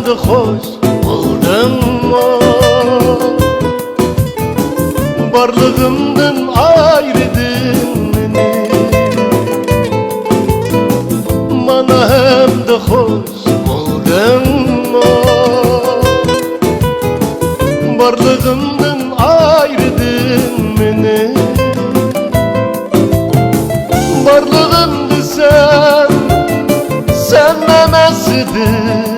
hamdı hoş buldummo. Barlığımdan ayrıdın meni, mana hamdı hoş buldummo. Barlığımdan ayrıdın meni, barlığımdı sen memesidir.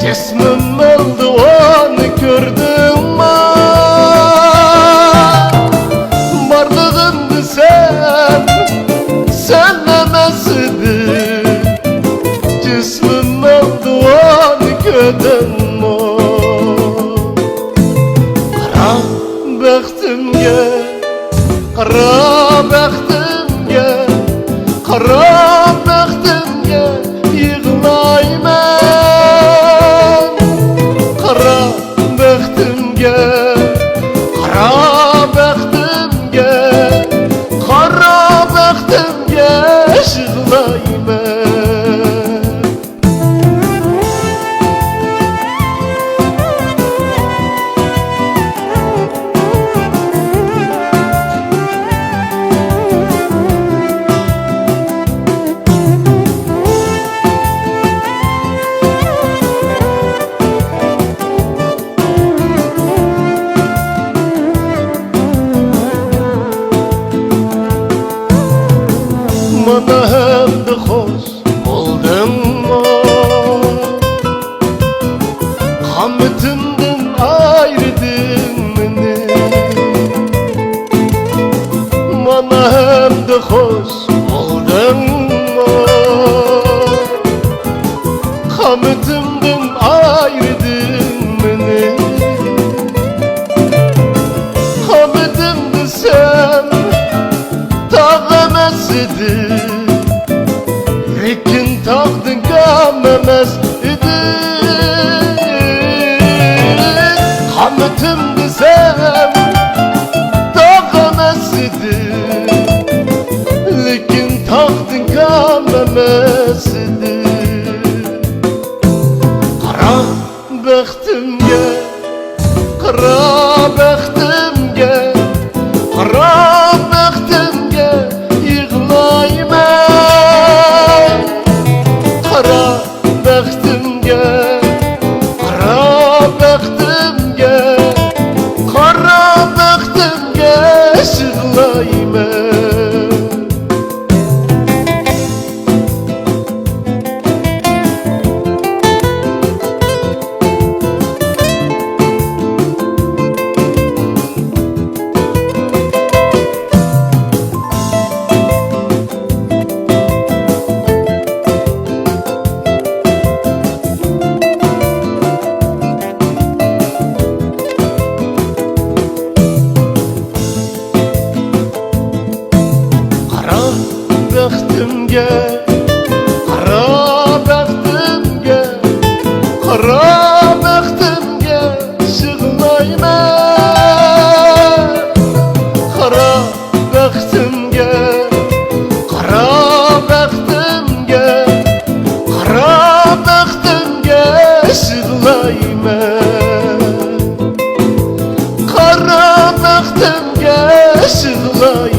Cismim oldu onu gördüm mü? Varlığındı sen memesidir. Cismim oldu onu gördüm mü? Kara bəxtimge, kara bəxtimge, kara bəxtimge yığılayım. Kara bəxtimge, kara bəxtimge, kara bəxtimge yığılayım. Mana hamdı hoş buldummo. Hamıtımdan ayrıdın meni, mana hamdı hoş buldummo. Hamıtımdan ayrıdın meni, hamıtımdı sen tağemesidir. Lekin tağdın kamemez idi. Hamıtımdı sen tağemesidir. Lekin tağdın kamemez idi. Kara bəxtimge, kara bəxtimge, kara bəxtimge yığılayım. Kara bəxtimge, kara bəxtimge, kara bəxtimge yığılayım. Bəxtimge, kara bəxtimge, kara bəxtimge yığılayım. Kara bəxtimge, kara bəxtimge, kara bəxtimge yığılayım. Kara bəxtimge yığılayım.